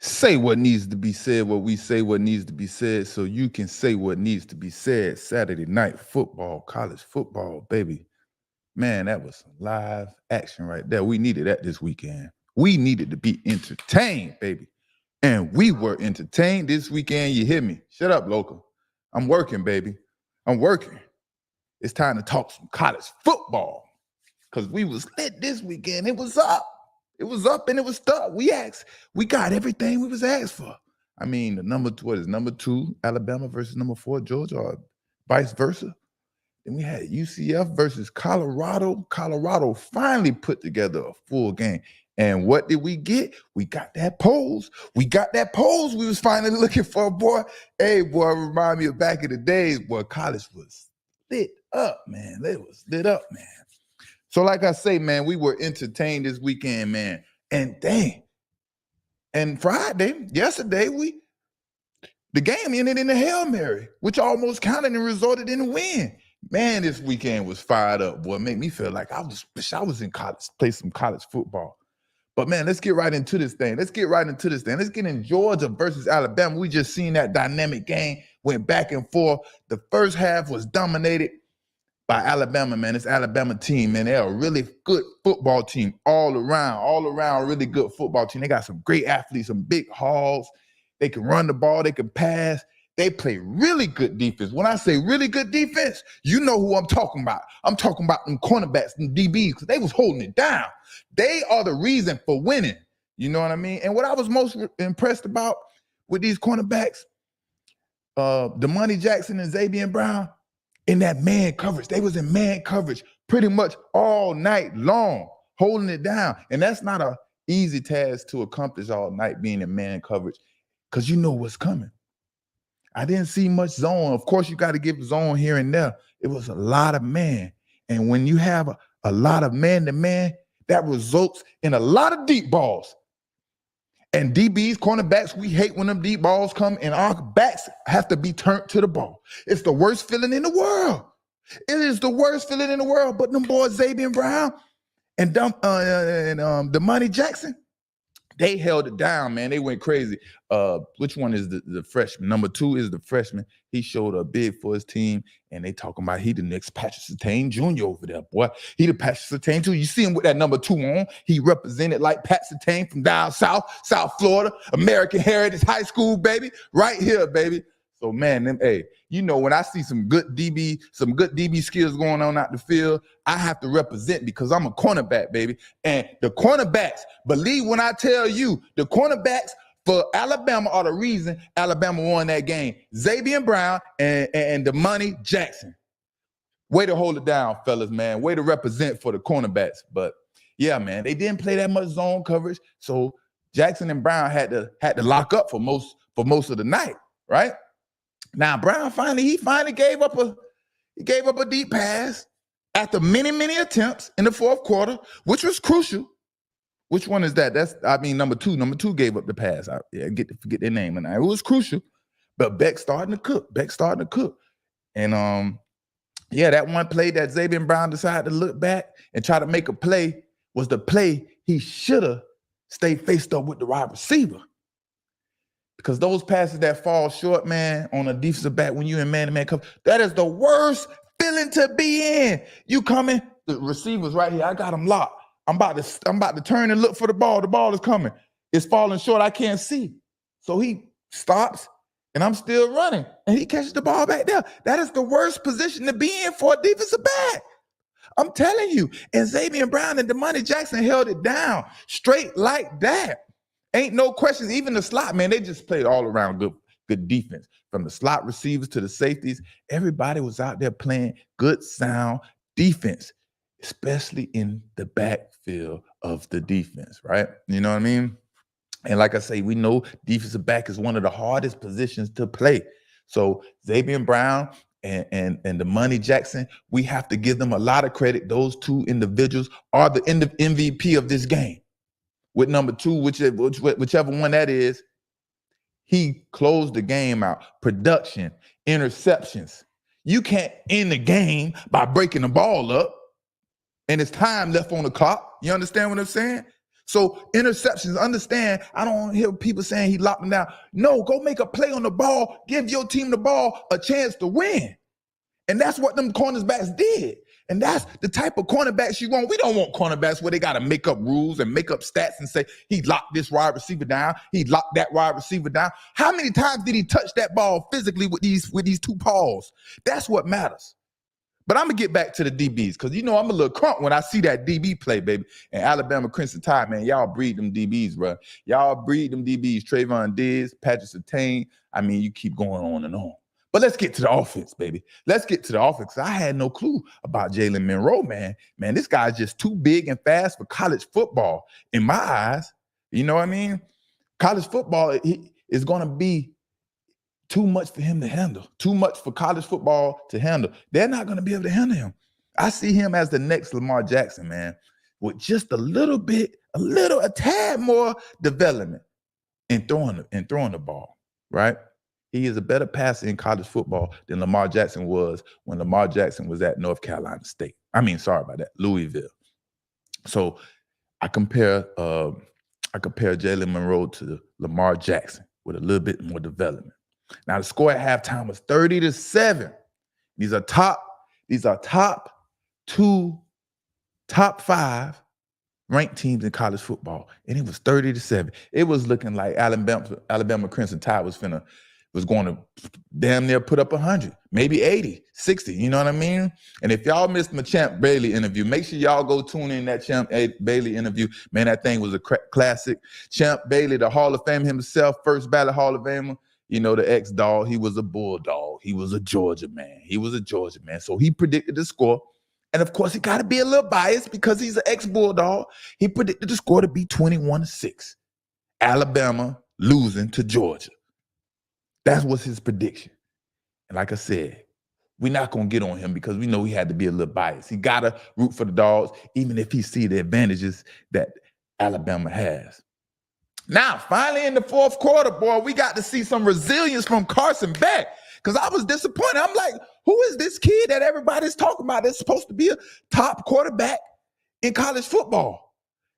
Say what needs to be said, what we say, what needs to be said, so you can say what needs to be said. Saturday night football, college football, baby. Man, that was live action right there. We needed that this weekend. We needed to be entertained, baby. And we were entertained this weekend. You hear me? Shut up, local. I'm working, baby. I'm working. It's time to talk some college football. Because we was lit this weekend. It was up. It was up and it was stuck. We got everything we was asked for. I mean, the number two, Alabama versus number 4, Georgia, or vice versa. Then we had UCF versus Colorado. Colorado finally put together a full game. And what did we get? We got that pose. We was finally looking for, boy. Hey, boy, remind me of back in the days, boy, college was lit up, man. They was lit up, man. So like I say, man, we were entertained this weekend, man. And dang. And yesterday, the game ended in a Hail Mary, which almost counted and resulted in a win. Man, this weekend was fired up, boy. Make me feel like wish I was in college, play some college football. But man, let's get right into this thing. Let's get in Georgia versus Alabama. We just seen that dynamic game, went back and forth. The first half was dominated by Alabama, man. This Alabama team, man, they're a really good football team all around, really good football team. They got some great athletes, some big hauls. They can run the ball, they can pass. They play really good defense. When I say really good defense, you know who I'm talking about. I'm talking about them cornerbacks, them DBs, because they was holding it down. They are the reason for winning. You know what I mean? And what I was most impressed about with these cornerbacks, Damani Jackson and Xavier Brown, in that man coverage. They was in man coverage pretty much all night long, holding it down. And that's not an easy task to accomplish all night, being in man coverage, because you know what's coming. I didn't see much zone. Of course, you got to give zone here and there. It was a lot of man. And when you have a lot of man-to-man, that results in a lot of deep balls. And DBs, cornerbacks, we hate when them deep balls come and our backs have to be turned to the ball. It's the worst feeling in the world. It is the worst feeling in the world. But them boys, Xavier Brown and Damani Jackson, they held it down, man. They went crazy. Which one is the freshman? Number 2 is the freshman. He showed up big for his team, and they talking about he the next Patrick Surtain Jr. over there, boy. He the Patrick Surtain Jr. You see him with that number 2 on. He represented like Pat Surtain from down South Florida, American Heritage High School, baby. Right here, baby. So, man, you know, when I see some good DB skills going on out the field, I have to represent because I'm a cornerback, baby. And the cornerbacks, believe when I tell you, the cornerbacks for Alabama are the reason Alabama won that game. Xavier Brown and Damani Jackson. Way to hold it down, fellas, man. Way to represent for the cornerbacks. But, yeah, man, they didn't play that much zone coverage, so Jackson and Brown had to lock up for most of the night, right? Now Brown finally gave up a deep pass after many attempts in the fourth quarter, which was crucial. Which one is that? Number 2. Number 2 gave up the pass. I forget their name, and it was crucial. But Beck starting to cook. And that one play that Xavier Brown decided to look back and try to make a play was the play he should have stayed faced up with the wide receiver. Because those passes that fall short, man, on a defensive back when you're in man-to-man coverage, that is the worst feeling to be in. You coming, the receiver's right here. I got him locked. I'm about to turn and look for the ball. The ball is coming. It's falling short. I can't see. So he stops, and I'm still running, and he catches the ball back there. That is the worst position to be in for a defensive back. I'm telling you. And Xavier Brown and Damani Jackson held it down straight like that. Ain't no questions. Even the slot, man, they just played all around good defense. From the slot receivers to the safeties, everybody was out there playing good, sound defense, especially in the backfield of the defense, right? You know what I mean? And like I say, we know defensive back is one of the hardest positions to play. So Xavier Brown and Damani Jackson, we have to give them a lot of credit. Those 2 individuals are the MVP of this game. With number 2, whichever one that is, he closed the game out. Production, interceptions. You can't end the game by breaking the ball up, and it's time left on the clock. You understand what I'm saying? So interceptions, understand, I don't hear people saying he locked them down. No, go make a play on the ball, give your team the ball, a chance to win. And that's what them cornerbacks did. And that's the type of cornerbacks you want. We don't want cornerbacks where they got to make up rules and make up stats and say, he locked this wide receiver down, he locked that wide receiver down. How many times did he touch that ball physically with these two paws? That's what matters. But I'm going to get back to the DBs because, you know, I'm a little crunk when I see that DB play, baby. And Alabama Crimson Tide, man, y'all breed them DBs, bro. Y'all breed them DBs. Trayvon Diggs, Patrick Surtain. I mean, you keep going on and on. But let's get to the offense, baby. Let's get to the offense. I had no clue about Jalen Milroe, man. Man, this guy's just too big and fast for college football in my eyes. You know what I mean? College football is going to be too much for him to handle, too much for college football to handle. They're not going to be able to handle him. I see him as the next Lamar Jackson, man, with just a tad more development in throwing the ball, right? He is a better passer in college football than Lamar Jackson was when Lamar Jackson was at North Carolina State. Louisville. So I compare Jalen Milroe to Lamar Jackson with a little bit more development. Now the score at halftime was 30-7. These are top 5 ranked teams in college football, and it was 30-7. It was looking like Alabama Crimson Tide was going to damn near put up 100, maybe 80, 60. You know what I mean? And if y'all missed my Champ Bailey interview, make sure y'all go tune in that Champ Bailey interview. Man, that thing was a classic. Champ Bailey, the Hall of Fame himself, first ballot Hall of Famer. You know, the ex-dog, he was a Bulldog. He was a Georgia man. So he predicted the score. And of course, he got to be a little biased because he's an ex-Bulldog. He predicted the score to be 21-6. Alabama losing to Georgia. That was his prediction. And like I said, we're not going to get on him because we know he had to be a little biased. He got to root for the Dogs, even if he see the advantages that Alabama has. Now, finally in the fourth quarter, boy, we got to see some resilience from Carson Beck because I was disappointed. I'm like, who is this kid that everybody's talking about that's supposed to be a top quarterback in college football?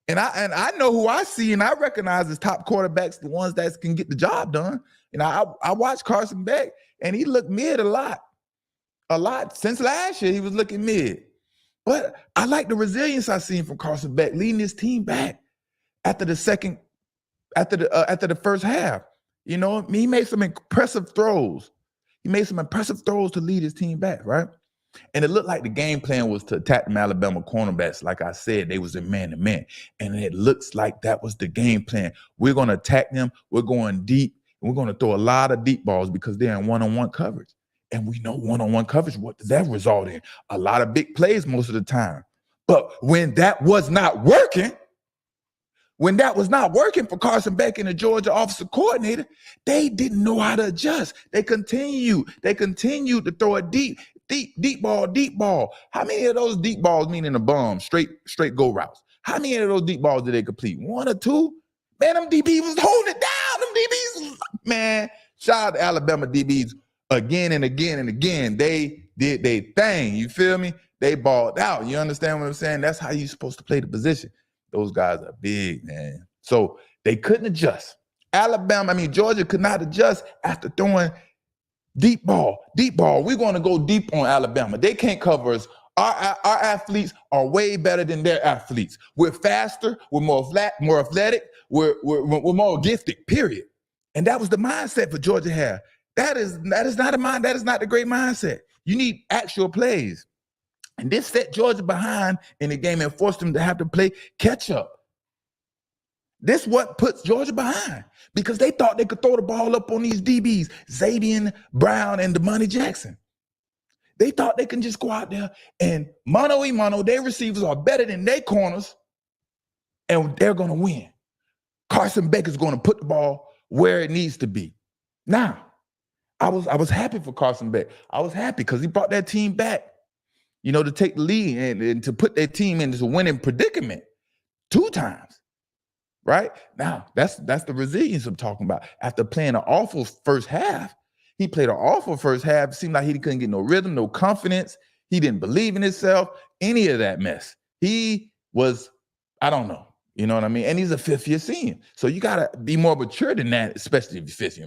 And I know who I see and I recognize as top quarterbacks, the ones that can get the job done. And I watched Carson Beck and he looked mid a lot. Since last year, he was looking mid. But I like the resilience I seen from Carson Beck leading his team back after the first half. You know, he made some impressive throws. He made some impressive throws to lead his team back, right? And it looked like the game plan was to attack them Alabama cornerbacks. Like I said, they was in man-to-man. And it looks like that was the game plan. We're going to attack them. We're going deep. And we're going to throw a lot of deep balls because they're in one-on-one coverage. And we know one-on-one coverage, what does that result in? A lot of big plays most of the time. But when that was not working for Carson Beck and the Georgia offensive coordinator, they didn't know how to adjust. They continued to throw a deep ball. How many of those deep balls, meaning the bum, straight go routes? How many of those deep balls did they complete? 1 or 2? Man, them DBs was holding it down. Them DBs, man, shout out to Alabama DBs again and again and again. They did their thing. You feel me? They balled out. You understand what I'm saying? That's how you're supposed to play the position. Those guys are big, man. So they couldn't adjust. Georgia could not adjust after throwing deep ball. We're going to go deep on Alabama. They can't cover us. Our athletes are way better than their athletes. We're faster. We're more athletic. We're more gifted, period. And that was the mindset for Georgia had. That is not the great mindset. You need actual plays. And this set Georgia behind in the game and forced them to have to play catch up. This what puts Georgia behind because they thought they could throw the ball up on these DBs, Xavier Brown and Damani Jackson. They thought they can just go out there and mano-a-mano, their receivers are better than their corners, and they're going to win. Carson Beck is going to put the ball where it needs to be. Now, I was happy for Carson Beck. I was happy because he brought that team back, you know, to take the lead and to put their team into a winning predicament 2 times, right? Now, that's the resilience I'm talking about. After playing an awful first half, he played an awful first half. It seemed like he couldn't get no rhythm, no confidence. He didn't believe in himself, any of that mess. He was, I don't know. You know what I mean? And he's a fifth-year senior. So you got to be more mature than that, especially if you're fifth-year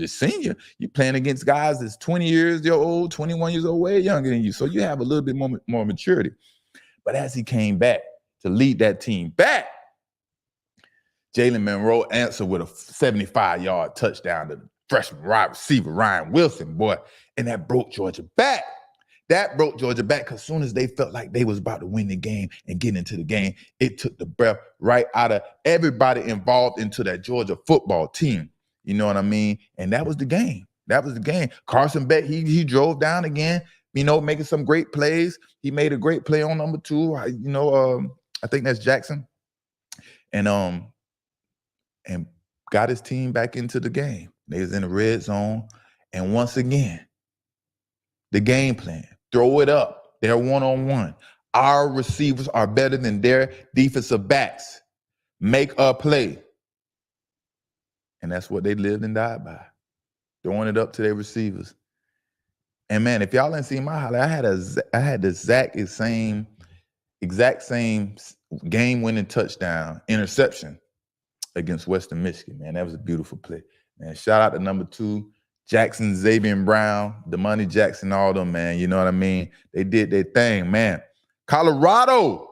senior. You're playing against guys that's 20 years old, 21 years old, way younger than you. So you have a little bit more maturity. But as he came back to lead that team back, Jalen Milroe answered with a 75-yard touchdown to the freshman wide receiver, Ryan Wilson, boy. And that broke Georgia back. That broke Georgia back because as soon as they felt like they was about to win the game and get into the game, it took the breath right out of everybody involved into that Georgia football team. You know what I mean? And that was the game. That was the game. Carson Beck, he drove down again, making some great plays. He made a great play on number 2. I think that's Jackson. And got his team back into the game. They was in the red zone. And once again, the game plan. Throw it up. They're one-on-one. Our receivers are better than their defensive backs. Make a play. And that's what they lived and died by. Throwing it up to their receivers. And man, if y'all didn't see my highlight, I had the exact same game-winning touchdown, interception against Western Michigan. Man, that was a beautiful play. Man, shout out to number 2. Jackson, Xavier Brown, Damani Jackson, all them, man. You know what I mean? They did their thing, man. Colorado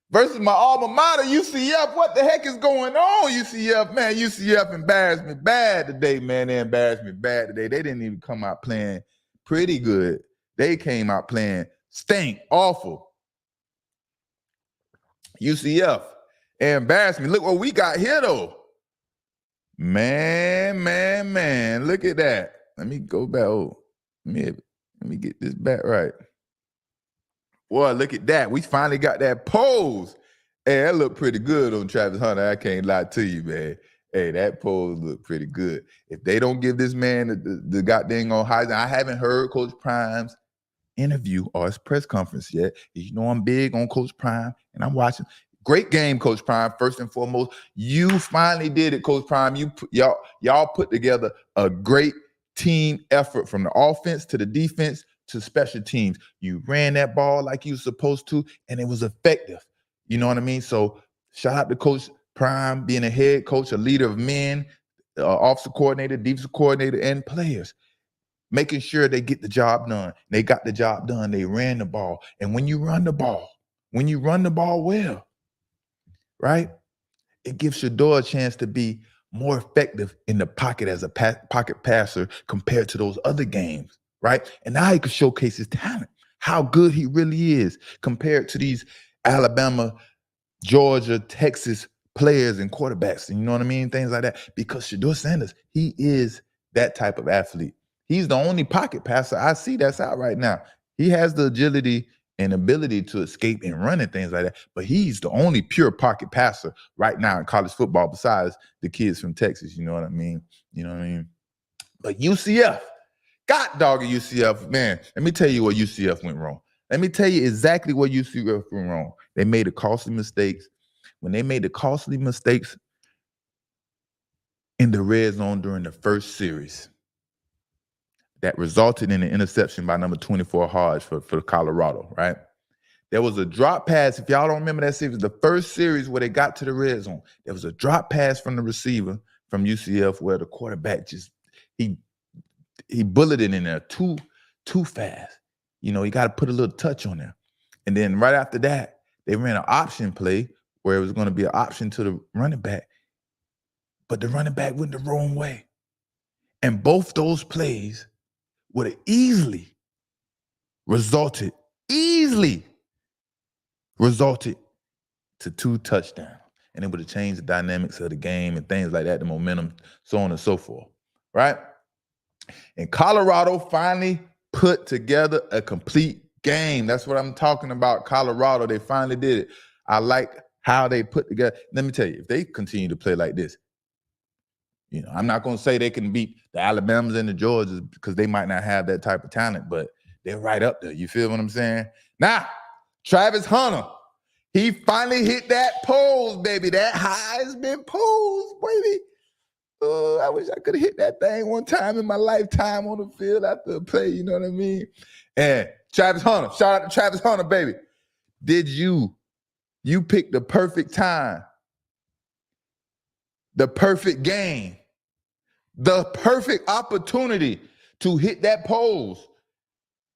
versus my alma mater, UCF. What the heck is going on, UCF? Man, UCF embarrassed me bad today, man. They embarrassed me bad today. They didn't even come out playing pretty good. They came out playing stink, awful. UCF embarrassed me. Look what we got here, though. Man, look at that. Let me go back. Let me get this back right. Boy, look at that. We finally got that pose. Hey, that looked pretty good on Travis Hunter. I can't lie to you, man. Hey, that pose looked pretty good. If they don't give this man the goddamn on Heisman, I haven't heard Coach Prime's interview or his press conference yet. You know I'm big on Coach Prime, and I'm watching. Great game, Coach Prime, first and foremost. You finally did it, Coach Prime. Y'all put together a great team effort from the offense to the defense to special teams. You ran that ball like you were supposed to, and it was effective. You know what I mean? So shout out to Coach Prime, being a head coach, a leader of men, offensive coordinator, defensive coordinator, and players. Making sure they get the job done. They got the job done. They ran the ball. And when you run the ball well, right? It gives Shedeur a chance to be more effective in the pocket as a pocket passer compared to those other games, right? And now he can showcase his talent, how good he really is compared to these Alabama, Georgia, Texas players and quarterbacks, and you know what I mean? Things like that. Because Shedeur Sanders, he is that type of athlete. He's the only pocket passer I see that's out right now. He has the agility and ability to escape and run and things like that. But he's the only pure pocket passer right now in college football besides the kids from Texas. You know what I mean? But UCF, God dog UCF, man, let me tell you what UCF went wrong. Let me tell you exactly what UCF went wrong. They made the costly mistakes. When they made the costly mistakes in the red zone during the first series, that resulted in an interception by number 24 Hodge for Colorado, right? There was a drop pass. If y'all don't remember that series, the first series where they got to the red zone, there was a drop pass from the receiver from UCF where the quarterback he bulleted in there too fast. You got to put a little touch on there. And then right after that, they ran an option play where it was going to be an option to the running back, but the running back went the wrong way. And both those plays would have easily resulted to 2 touchdowns. And it would have changed the dynamics of the game and things like that, the momentum, so on and so forth, right? And Colorado finally put together a complete game. That's what I'm talking about, Colorado. They finally did it. I like how they put together. Let me tell you, if they continue to play like this, I'm not going to say they can beat the Alabamas and the Georgias because they might not have that type of talent, but they're right up there. You feel what I'm saying? Now, Travis Hunter, he finally hit that pose, baby. That Heisman pose, baby. I wish I could have hit that thing one time in my lifetime on the field after a play, you know what I mean? And Travis Hunter, shout out to Travis Hunter, baby. Did you picked the perfect time the perfect game, the perfect opportunity to hit that pose.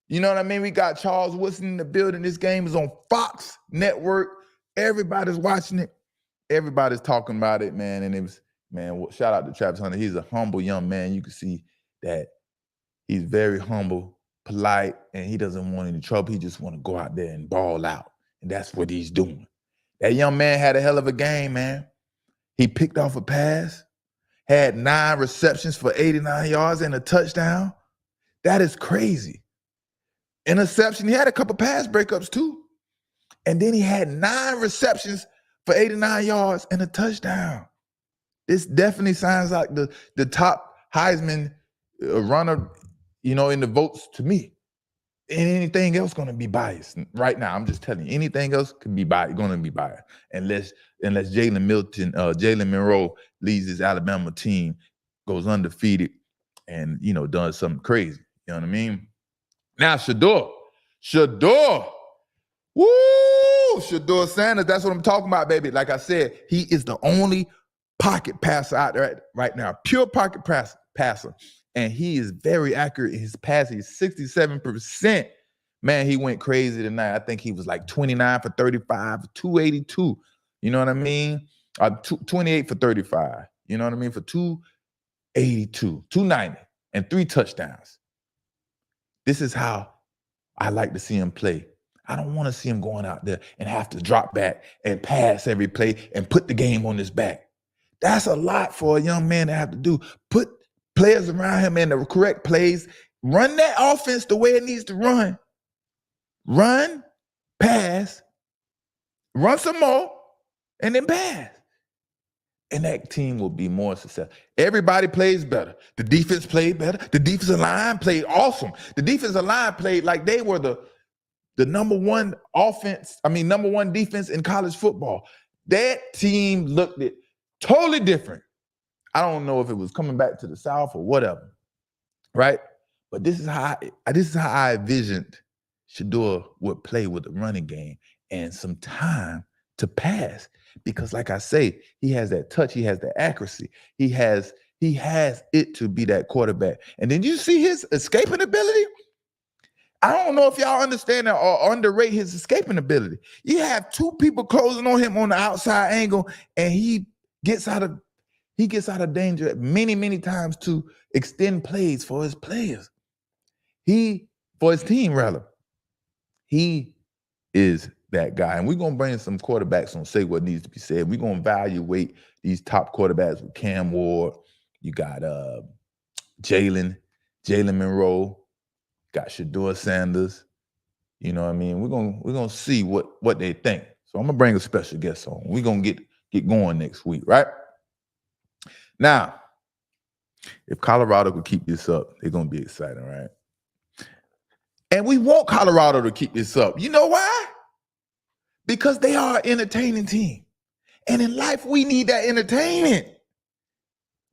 You know what I mean? We got Charles Woodson in the building. This game is on Fox Network. Everybody's watching it. Everybody's talking about it, man. And it was, man, shout out to Travis Hunter. He's a humble young man. You can see that he's very humble, polite, and he doesn't want any trouble. He just want to go out there and ball out. And that's what he's doing. That young man had a hell of a game, man. He picked off a pass, had 9 receptions for 89 yards and a touchdown. That is crazy. Interception, he had a couple pass breakups too. And then he had 9 receptions for 89 yards and a touchdown. This definitely sounds like the top Heisman runner, in the votes to me. And anything else going to be biased right now. I'm just telling you, anything else could be biased, going to be biased, unless Jalen Milroe leads his Alabama team, goes undefeated, and does something crazy. You know what I mean? Now Shedeur, woo, Shedeur Sanders. That's what I'm talking about, baby. Like I said, he is the only pocket passer out there right now, pure pocket passer. And he is very accurate in his passing. 67%. Man, he went crazy tonight. I think he was like 29 for 35, 282. You know what I mean? 28 for 35. You know what I mean? For 282, 290, and 3 touchdowns. This is how I like to see him play. I don't want to see him going out there and have to drop back and pass every play and put the game on his back. That's a lot for a young man to have to do. Put players around him in the correct plays. Run that offense the way it needs to run. Run, pass, run some more, and then pass. And that team will be more successful. Everybody plays better. The defense played better. The defensive line played awesome. The defensive line played like they were the number one defense in college football. That team looked it totally different. I don't know if it was coming back to the South or whatever, right? But this is how I envisioned Shedeur would play with the running game and some time to pass. Because like I say, he has that touch, he has the accuracy, he has it to be that quarterback. And then you see his escaping ability. I don't know if y'all understand that or underrate his escaping ability. You have 2 people closing on him on the outside angle, and he gets out of danger many, many times to extend plays for his players. For his team, rather. He is that guy. And we're going to bring some quarterbacks on Say What Needs to Be Said. We're going to evaluate these top quarterbacks with Cam Ward. You got Jalen Milroe. Got Shedeur Sanders. You know what I mean? We're gonna see what they think. So I'm gonna bring a special guest on. We're gonna get going next week, right? Now, if Colorado could keep this up, they're gonna be exciting, right? And we want Colorado to keep this up. You know why? Because they are an entertaining team. And in life, we need that entertainment.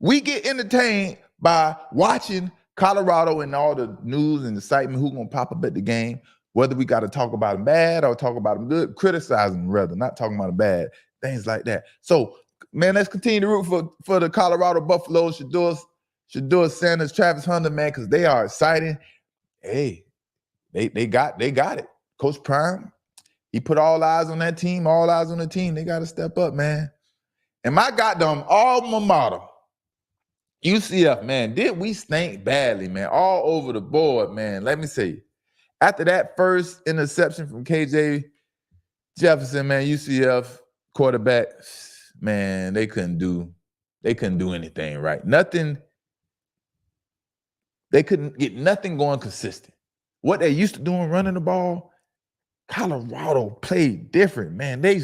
We get entertained by watching Colorado and all the news and excitement, who's going to pop up at the game, whether we got to talk about them bad or talk about them good, criticize them rather, not talking about them bad, things like that. So, man, let's continue to root for the Colorado Buffaloes, Shedeur Sanders, Travis Hunter, man, because they are exciting. Hey, they got it. Coach Prime, he put all eyes on that team, all eyes on the team. They got to step up, man. And my goddamn alma mater, UCF, man, did we stink badly, man, all over the board, man. Let me say, after that first interception from KJ Jefferson, man, UCF quarterback, man, they couldn't do anything right. Nothing. They couldn't get nothing going consistent. What they used to doing running the ball, Colorado played different, man. They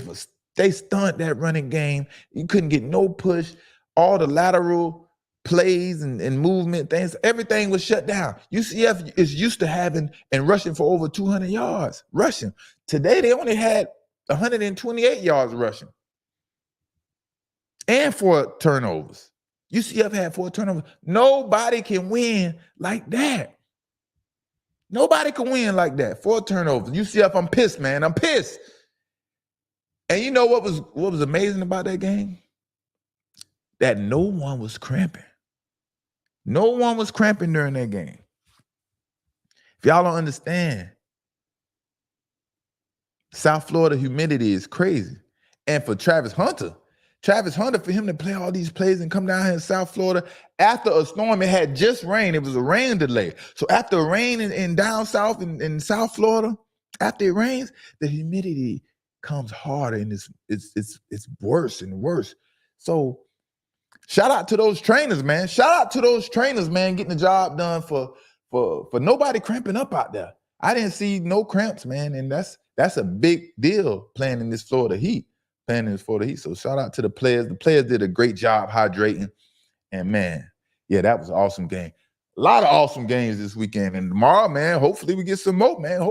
stunned that running game. You couldn't get no push. All the lateral plays and movement things, everything was shut down. UCF is used to having and rushing for over 200 yards rushing. Today, they only had 128 yards rushing and 4 turnovers. UCF had 4 turnovers. Nobody can win like that. Nobody can win like that. 4 turnovers. UCF, I'm pissed, man. I'm pissed. And you know what was amazing about that game? that no one was cramping. No one was cramping during that game. If y'all don't understand, South Florida humidity is crazy. And for Travis Hunter, for him to play all these plays and come down here in South Florida after a storm, it had just rained. It was a rain delay. So after a rain in down south in South Florida, after it rains, the humidity comes harder and it's worse and worse. So shout out to those trainers, man. Shout out to those trainers, man, getting the job done for nobody cramping up out there. I didn't see no cramps, man, and that's a big deal playing in this Florida heat. So shout out to the players. The players did a great job hydrating. And man, yeah, that was an awesome game. A lot of awesome games this weekend. And tomorrow, man, hopefully we get some more, man.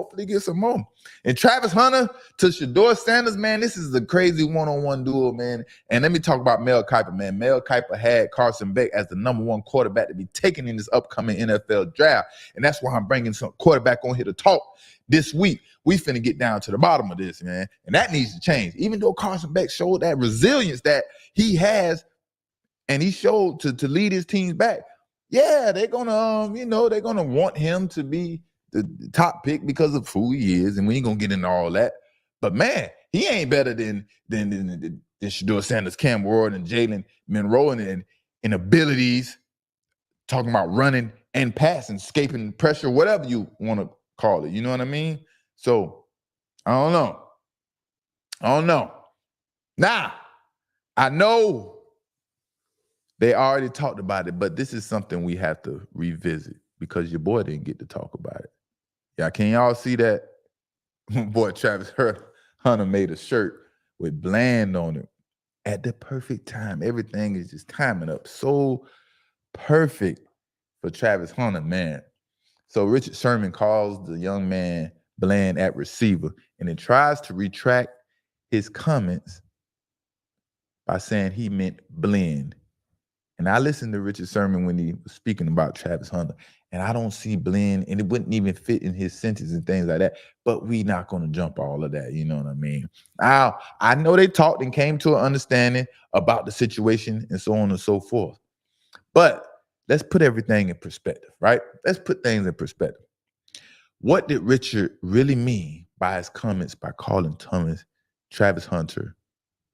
And Travis Hunter to Shedeur Sanders, man, this is a crazy one-on-one duel, man. And let me talk about Mel Kiper, man. Mel Kiper had Carson Beck as the #1 quarterback to be taken in this upcoming NFL draft. And that's why I'm bringing some quarterback on here to talk this week. We finna get down to the bottom of this, man. And that needs to change. Even though Carson Beck showed that resilience that he has, and he showed to lead his teams back. Yeah, they're gonna, they're gonna want him to be the top pick because of who he is, and we ain't gonna get into all that. But man, he ain't better than Shedeur Sanders, Cam Ward, and Jalen Milroe in abilities. Talking about running and passing, escaping pressure, whatever you want to call it. You know what I mean? So I don't know. Now, I know they already talked about it, but this is something we have to revisit because your boy didn't get to talk about it. Yeah, can y'all see that? Boy, Travis Hunter made a shirt with Bland on it at the perfect time. Everything is just timing up so perfect for Travis Hunter, man. So Richard Sherman calls the young man Bland at receiver and then tries to retract his comments by saying he meant blend. And I listened to Richard Sherman when he was speaking about Travis Hunter, and I don't see blend, and it wouldn't even fit in his sentence and things like that. But we not going to jump all of that, you know what I mean? Now, I know they talked and came to an understanding about the situation and so on and so forth. But let's put everything in perspective, right? Let's put things in perspective. What did Richard really mean by his comments by calling Travis Hunter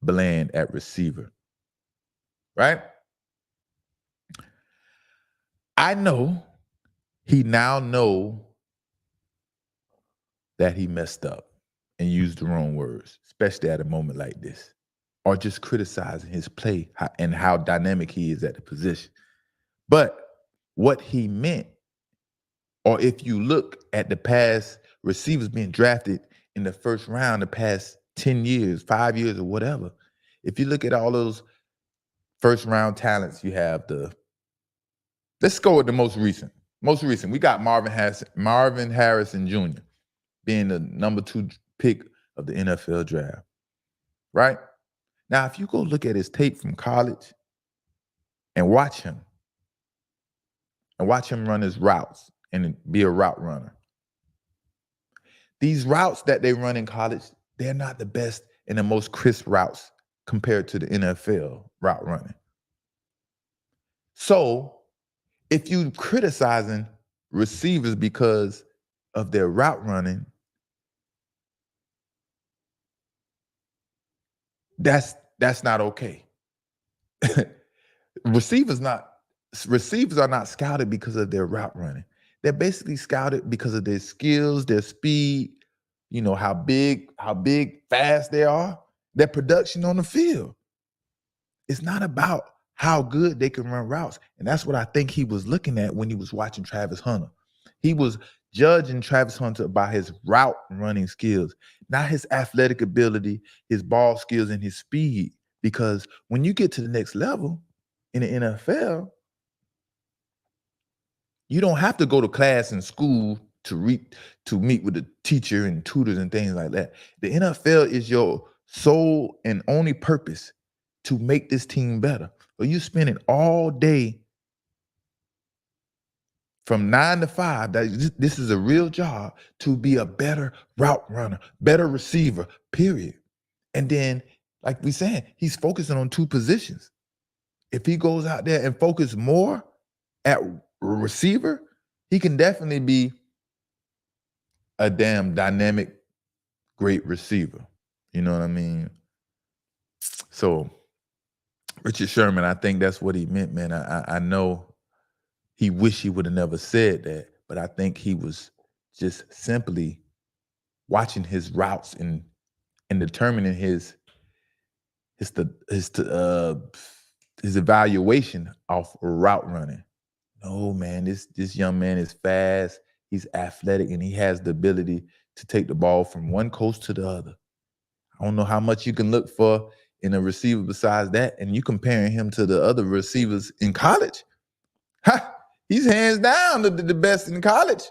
bland at receiver, right? I know he now know that he messed up and used the wrong words, especially at a moment like this, or just criticizing his play and how dynamic he is at the position. But what he meant, or if you look at the past receivers being drafted in the first round the past 10 years, 5 years, or whatever, if you look at all those first round talents, you have let's go with the most recent. We got Marvin Harrison Jr. being the #2 pick of the NFL draft, right? Now, if you go look at his tape from college and watch him run his routes and be a route runner. These routes that they run in college, they're not the best and the most crisp routes compared to the NFL route running. So if you criticizing receivers because of their route running, that's not okay. Receivers are not scouted because of their route running. They're basically scouted because of their skills, their speed, how big, fast they are, their production on the field. It's not about how good they can run routes. And that's what I think he was looking at when he was watching Travis Hunter. He was judging Travis Hunter by his route running skills, not his athletic ability, his ball skills, and his speed. Because when you get to the next level in the NFL, you don't have to go to class in school to meet with the teacher and tutors and things like that. The NFL is your sole and only purpose to make this team better. So you spending all day from 9 to 5, this is a real job to be a better route runner, better receiver, period. And then, like we said, he's focusing on 2 positions. if he goes out there and focus more at receiver, he can definitely be a damn dynamic, great receiver. You know what I mean? So Richard Sherman, I think that's what he meant, man. I know he wished he would have never said that, but I think he was just simply watching his routes and determining his evaluation off route running. No, man, this young man is fast. He's athletic, and he has the ability to take the ball from one coast to the other. I don't know how much you can look for in a receiver besides that, and you comparing him to the other receivers in college. Ha! He's hands down the best in college.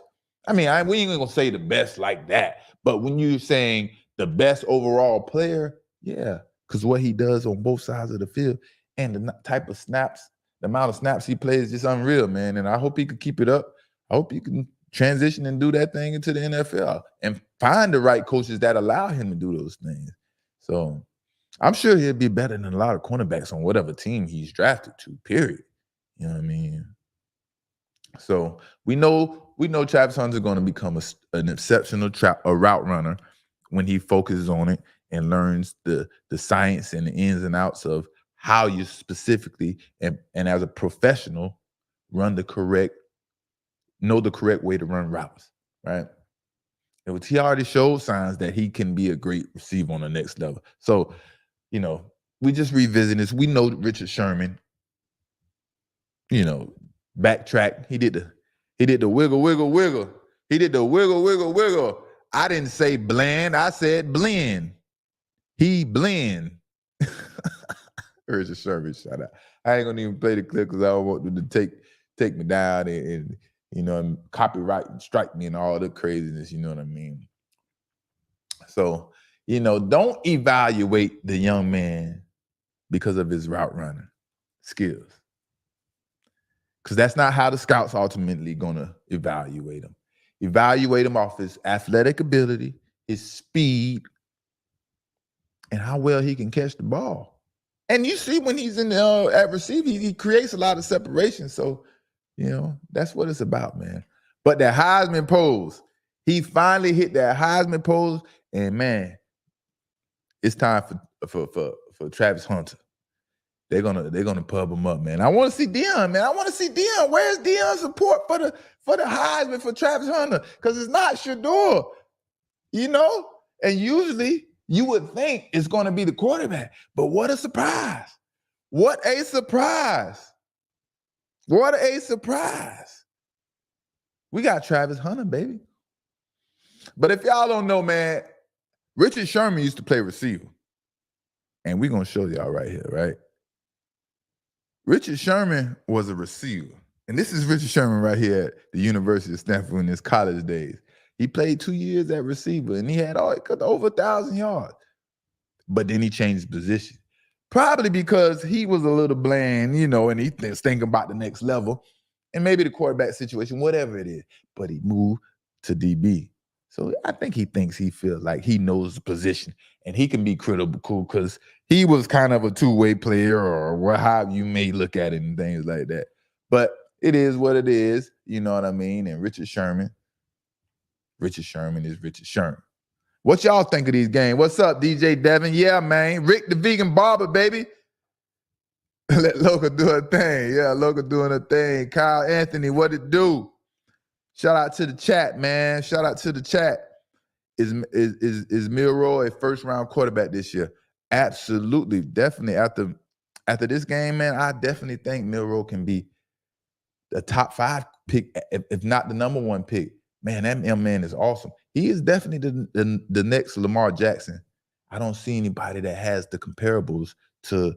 I mean, we ain't gonna say the best like that, but when you're saying the best overall player, yeah, because what he does on both sides of the field and the type of snaps, the amount of snaps he plays is just unreal, man. And I hope he can keep it up. I hope he can transition and do that thing into the NFL and find the right coaches that allow him to do those things. So I'm sure he'll be better than a lot of cornerbacks on whatever team he's drafted to, period. You know what I mean? So we know Travis Hunter is going to become an exceptional route runner when he focuses on it and learns the science and the ins and outs of how you specifically and as a professional know the correct way to run routes, right? He already showed signs that he can be a great receiver on the next level. So, we just revisit this. We know Richard Sherman, backtrack. He did the wiggle, wiggle, wiggle. He did the wiggle, wiggle, wiggle. I didn't say bland. I said blend. He blend. Richard Sherman, shout out. I ain't gonna even play the clip because I don't want them to take me down and and copyright and strike me and all the craziness. You know what I mean? So, don't evaluate the young man because of his route running skills. Because that's not how the scouts ultimately going to evaluate him. Evaluate him off his athletic ability, his speed, and how well he can catch the ball. And you see when he's in at receiver, he creates a lot of separation. So, that's what it's about, man. But that Heisman pose, he finally hit that Heisman pose, and man, it's time for Travis Hunter. They're gonna pub him up, man. I want to see Deion, man. I want to see Deion. Where's Deion's support for the Heisman for Travis Hunter? Because it's not Shedeur, And usually you would think it's going to be the quarterback, but what a surprise! What a surprise! What a surprise! We got Travis Hunter, baby. But if y'all don't know, man, Richard Sherman used to play receiver, and we're gonna show y'all right here, right? Richard Sherman was a receiver. And this is Richard Sherman right here at the University of Stanford in his college days. He played 2 years at receiver, and he had over 1,000 yards. But then he changed position. Probably because he was a little bland, and he was thinking about the next level. And maybe the quarterback situation, whatever it is. But he moved to DB. So I think he thinks he feels like he knows the position. And he can be critical because he was kind of a two-way player or how you may look at it and things like that. But it is what it is, you know what I mean? And Richard Sherman is Richard Sherman. What y'all think of these games? What's up, DJ Devin? Yeah, man. Rick the Vegan Barber, baby. Let Loca do her thing. Yeah, Loca doing her thing. Kyle Anthony, what it do? Shout out to the chat, man. Shout out to the chat. Is Milroe a first-round quarterback this year? Absolutely. Definitely. After this game, man, I definitely think Milroe can be a top 5 pick, if not the number 1 pick. Man, that young man is awesome. He is definitely the next Lamar Jackson. I don't see anybody that has the comparables to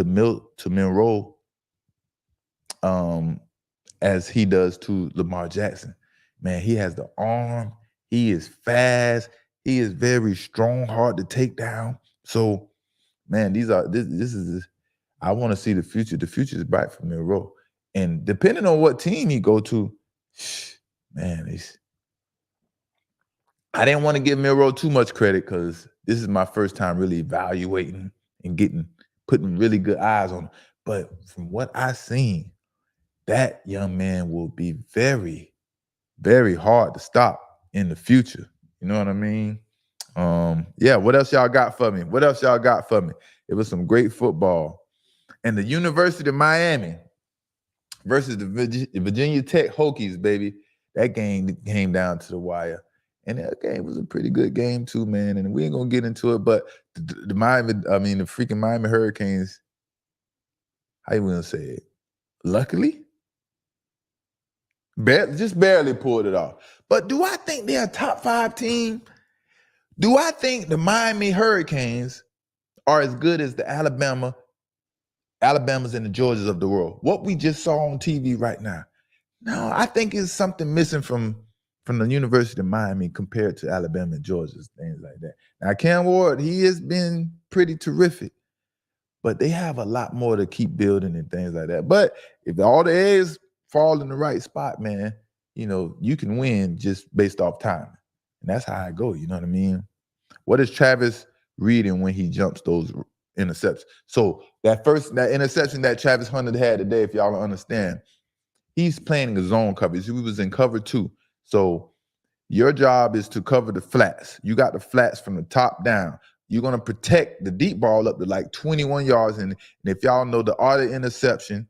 Milroe as he does to Lamar Jackson. Man, he has the arm. He is fast. He is very strong, hard to take down. So, man, this is I want to see the future. The future is bright for Milroe. And depending on what team he go to, man, I didn't want to give Milroe too much credit because this is my first time really evaluating and putting really good eyes on him. But from what I seen, that young man will be very, very hard to stop in the future. You know what I mean? Yeah, what else y'all got for me? What else y'all got for me? It was some great football. And the University of Miami versus the Virginia Tech Hokies, baby. That game came down to the wire. And that game was a pretty good game too, man. And we ain't gonna get into it, but the freaking Miami Hurricanes, how you gonna say it? Luckily, just barely pulled it off. But do I think they're a top 5 team? Do I think the Miami Hurricanes are as good as the Alabamas and the Georgias of the world? What we just saw on TV right now. No, I think it's something missing from the University of Miami compared to Alabama and Georgia, things like that. Now, Cam Ward, he has been pretty terrific, but they have a lot more to keep building and things like that. But if all the eggs fall in the right spot, man, you can win just based off time. And that's how I go, you know what I mean? What is Travis reading when he jumps those interceptions? So that interception that Travis Hunter had today, if y'all don't understand, he's playing a zone coverage. He was in cover 2. So your job is to cover the flats. You got the flats from the top down. You're going to protect the deep ball up to like 21 yards. And if y'all know the art of interception,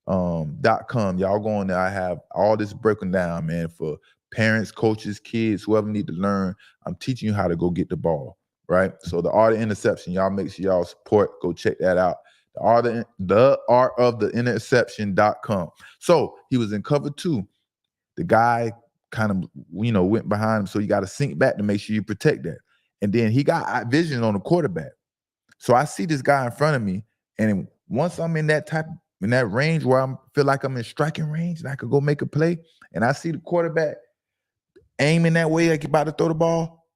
.com, y'all go on there. I have all this broken down, man, for parents, coaches, kids, whoever need to learn. I'm teaching you how to go get the ball, right? So the art of interception, y'all make sure y'all support. Go check that out. The art of the interception.com. So he was in cover 2. The guy kind of, went behind him. So you got to sink back to make sure you protect that. And then he got vision on the quarterback. So I see this guy in front of me. And once I'm in that range where I feel like I'm in striking range and I could go make a play, and I see the quarterback aiming that way like he about to throw the ball,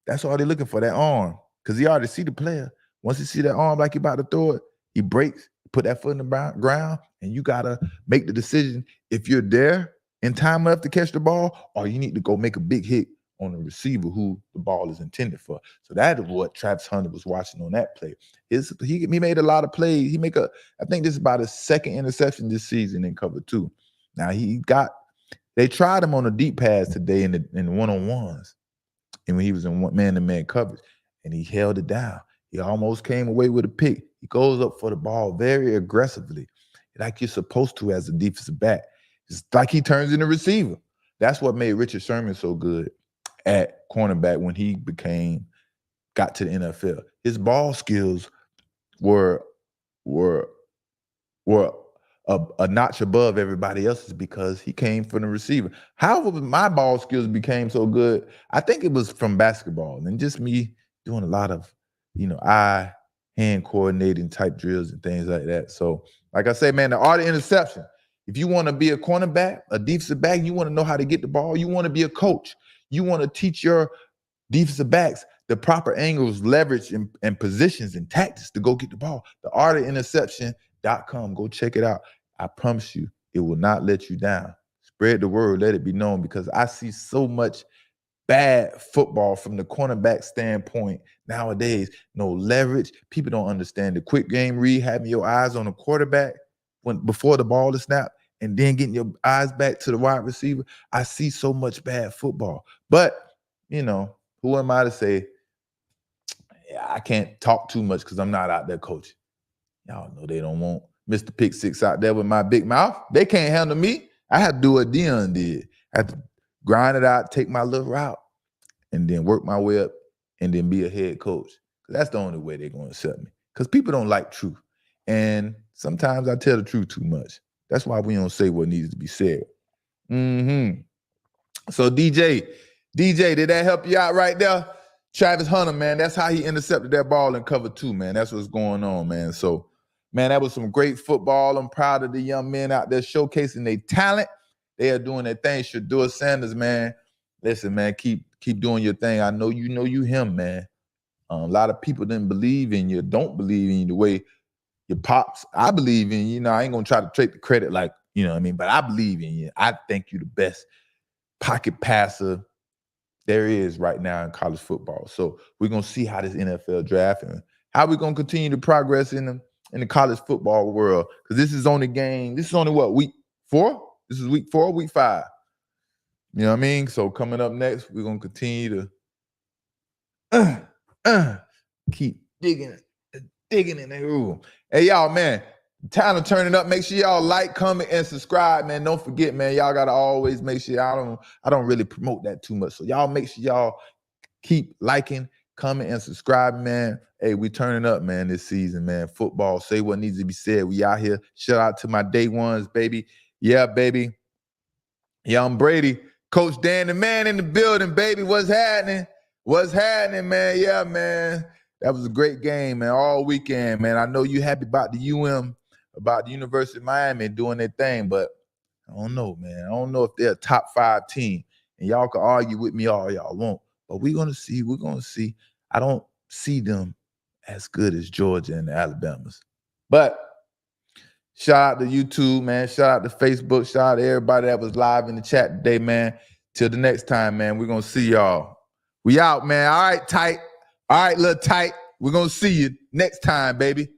that's all they're looking for, that arm. Because he already see the player. Once he see that arm like he about to throw it, he breaks, put that foot in the ground, and you got to make the decision if you're there in time enough to catch the ball, or you need to go make a big hit on the receiver who the ball is intended for. So that is what Travis Hunter was watching on that play. He made a lot of plays. I think this is about his second interception this season in cover 2. Now they tried him on a deep pass today in one-on-ones, and when he was in man-to-man coverage, and he held it down. He almost came away with a pick. He goes up for the ball very aggressively, like you're supposed to as a defensive back. It's like he turns into receiver. That's what made Richard Sherman so good at cornerback when he got to the NFL. His ball skills were a notch above everybody else's because he came from the receiver. How my ball skills became so good, I think it was from basketball and just me doing a lot of, eye-hand coordinating type drills and things like that. So, like I say, man, the art of interception. If you want to be a cornerback, a defensive back, you want to know how to get the ball, you want to be a coach, you want to teach your defensive backs the proper angles, leverage, and positions and tactics to go get the ball. The art of interception.com. Go check it out. I promise you, it will not let you down. Spread the word, let it be known, because I see so much bad football from the cornerback standpoint nowadays. No leverage. People don't understand the quick game read, having your eyes on the quarterback before the ball is snapped, and then getting your eyes back to the wide receiver. I see so much bad football. But, who am I to say I can't talk too much because I'm not out there coaching? Y'all know they don't want Mr. Pick Six out there with my big mouth. They can't handle me. I had to do what Dion did. I had to grind it out, take my little route, and then work my way up and then be a head coach. That's the only way they're going to accept me, because people don't like truth. And sometimes I tell the truth too much. That's why we don't say what needs to be said. So DJ, did that help you out right there? Travis Hunter, man, that's how he intercepted that ball in cover 2, man. That's what's going on, man. So, man, that was some great football. I'm proud of the young men out there showcasing their talent. They are doing their thing. Shedeur Sanders, man. Listen, man, keep doing your thing. I know you him, man. A lot of people didn't believe in you, don't believe in you the way your pops. I believe in you. I ain't going to try to take the credit like, but I believe in you. I think you the best pocket passer there is right now in college football. So we're going to see how this NFL draft and how we're going to continue to progress in in the college football world. Because this is only what, week 4? This is week 4, week 5. You know what I mean? So coming up next, we're going to continue to keep digging in the room. Hey, y'all, man, time to turn it up. Make sure y'all like, comment, and subscribe, man. Don't forget, man, y'all got to always make sure I don't really promote that too much. So y'all make sure y'all keep liking, comment, and subscribing, man. Hey, we turning up, man, this season, man. Football, say what needs to be said. We out here. Shout out to my day ones, baby. Yeah, baby. Yeah, I'm Brady. Coach Dan, the man in the building, baby. What's happening? What's happening, man? Yeah, man. That was a great game, man, all weekend, man. I know you happy about the about the University of Miami doing their thing, but I don't know, man. I don't know if they're a top 5 team. And y'all can argue with me all y'all want. But we're going to see. We're going to see. I don't see them as good as Georgia and the Alabamas. But shout out to YouTube, man. Shout out to Facebook. Shout out to everybody that was live in the chat today, man. Till the next time, man. We're going to see y'all. We out, man. All right, tight. All right, little tight. We're going to see you next time, baby.